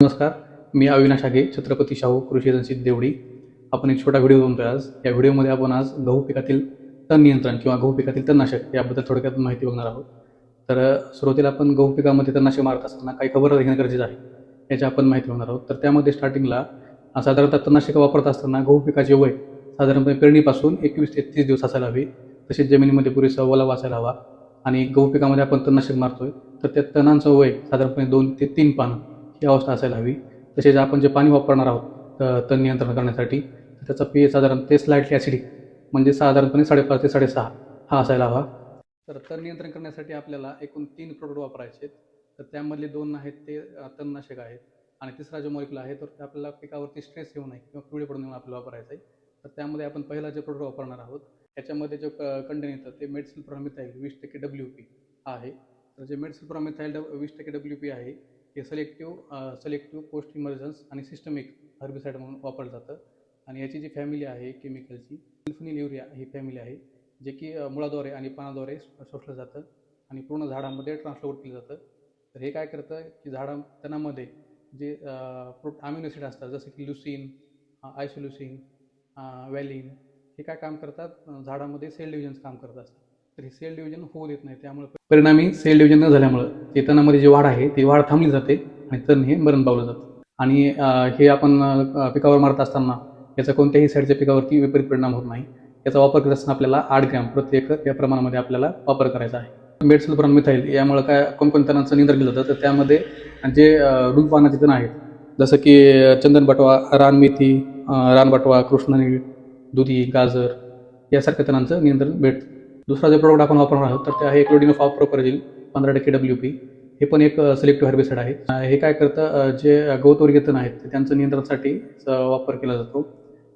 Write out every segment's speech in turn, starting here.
नमस्कार. मी अविनाश आगे, छत्रपती शाहू कृषी एजन्सी देवडी. आपण एक छोटा व्हिडिओ बनतोय आज. या व्हिडिओमध्ये आपण आज गहू पिकातील तण नियंत्रण किंवा गहू पिकातील तणनाशक याबद्दल थोडक्यात माहिती बघणार आहोत. तर सुरुवातीला आपण गहू पिकामध्ये तणनाशक मारत असताना काही खबरदारी घेणं गरजेचं आहे, याची आपण माहिती बघणार आहोत. तर त्यामध्ये स्टार्टिंगला साधारणतः तणनाशक वापरत असताना गहू पिकाचे वय साधारणपणे पेरणीपासून 21 ते 30 दिवस असायला हवे. तसेच जमिनीमध्ये पुरेसा ओलावा असायला हवा. आणि गहू पिकामध्ये आपण तणनाशक मारतोय तर त्या तणांचं वय साधारणपणे 2 ते 3 पानं ही अवस्था असायला हवी. तसेच आपण जे पाणी वापरणार आहोत तण नियंत्रण करण्यासाठी त्याचा पीएच साधारण ते स्लाइटली ॲसिडिक म्हणजे साधारणपणे 5.5 ते 6.5 हा असायला हवा. तर तण नियंत्रण करण्यासाठी आपल्याला एकूण 3 प्रोडक्ट वापरायचे आहेत. तर त्यामधले 2 आहेत ते तणनाशक आहेत आणि तिसरा जो मॉलिक्यूल आहे तर आपल्याला पिकावरती स्ट्रेस येऊ नये किंवा पिवळे पडू नये आपल्याला वापरायचं आहे. तर त्यामध्ये आपण पहिला जे प्रोडक्ट वापरणार आहोत त्याच्यामध्ये जो कंटेन येतं ते मेटसिल्प्रोमिथाइल 20% WP आहे. तर जे मेटसिल्प्रोमिथाइल 20% WP आहे हे सिलेक्टिव्ह पोस्ट इमर्जन्स आणि सिस्टमिक हर्बिसाइड म्हणून वापरलं जातं. आणि याची जी फॅमिली आहे केमिकलची सल्फोनिल युरिया ही फॅमिली आहे, जे की मुळाद्वारे आणि पानाद्वारे शोषलं जातं आणि पूर्ण झाडामध्ये ट्रान्सफर केलं जातं. तर हे काय करतं की तणामध्ये जे अमिनो ॲसिड असतात जसं की ल्युसीन, आयसोल्युसीन, व्हॅलिन हे काय काम करतात, झाडामध्ये सेल डिव्हिजन्स काम करत असतात. तर हे सेल डिव्हिजन होऊ देत नाही. त्यामुळे परिणामी सेल डिव्हिजन न झाल्यामुळं ते तणामध्ये जी वाढ आहे ती वाढ थांबली जाते आणि तण हे मरण पावलं जातं. आणि हे आपण पिकावर मारत असताना याचा कोणत्याही साईडच्या पिकावरती विपरीत परिणाम होत नाही. याचा वापर करत असताना आपल्याला 8 ग्रॅम प्रति एकर या प्रमाणामध्ये आपल्याला वापर करायचा आहे. मेटसिल्प्रोमिथाइल यामुळे काय कोणकोणत्या तणांचं नियंत्रण केलं जातं, तर त्यामध्ये जे रुंद पानाचे तण आहेत जसं की चंदन बटवा, रानमेथी, रानबटवा, कृष्णनीळ, दुधी, गाजर यासारख्या तणांचं नियंत्रण भेटतं. दुसरा जे प्रोडक्ट आपण वापरणार आहोत तर ते आहे क्लोडिनोफॉस प्रोपरजिल 15% WP. हे पण एक सिलेक्टिव्ह हर्बिसाइड आहे. हे काय करतं, जे गवतवर्गीय तण आहेत त्यांचं नियंत्रणासाठी वापर केला जातो.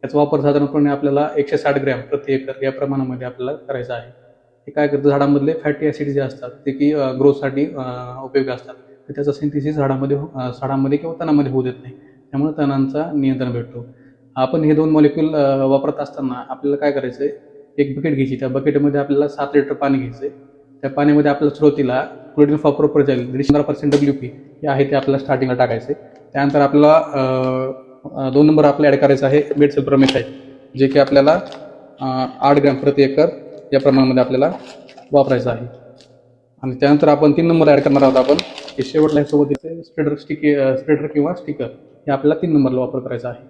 याचा वापर साधारणपणे आपल्याला 160 ग्रॅम प्रति एकर या प्रमाणामध्ये आपल्याला करायचा आहे. हे काय करतं, झाडामधले फॅटी ॲसिड जे असतात ते की ग्रोथसाठी उपयोगी असतात, तर त्याचं सिंथेसिस झाडामध्ये किंवा तणामध्ये होऊ देत नाही. त्यामुळे तणांचा नियंत्रण भेटतो. आपण हे 2 मॉलिक्यूल वापरत असताना आपल्याला काय करायचं आहे, एक बकेट घ्यायची. त्या बकेटमध्ये आपल्याला 7 लिटर पाणी घ्यायचं आहे. त्या पाण्यामध्ये आपल्याला सुरुवातीला क्लोडिनोफॉस प्रोपरजिल 15% WP हे आहे ते आपल्याला स्टार्टिंगला टाकायचे. त्यानंतर आपल्याला 2 नंबर आपल्याला ॲड करायचं आहे मेटसिल्प्रोमिथाइल, जे की आपल्याला 8 ग्रॅम प्रति एकर या प्रमाणामध्ये आपल्याला वापरायचं आहे. आणि त्यानंतर आपण 3 नंबर ॲड करणार आहोत आपण हे शेवटला सोबत स्प्रेडर किंवा स्टिकर हे आपल्याला 3 नंबरला वापर करायचा आहे.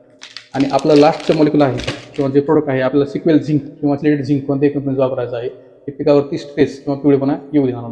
आणि आपलं लास्टचं मॉलिक्यूल आहे किंवा जे प्रोडक्ट आहे आपल्याला सिक्वेल झिंक किंवा स्लेटेड झिंक कोणत्याही कंपनीचं वापरायचं आहे. हे पिकावरती स्ट्रेस किंवा पिवळेपणा येऊ देणार नाही.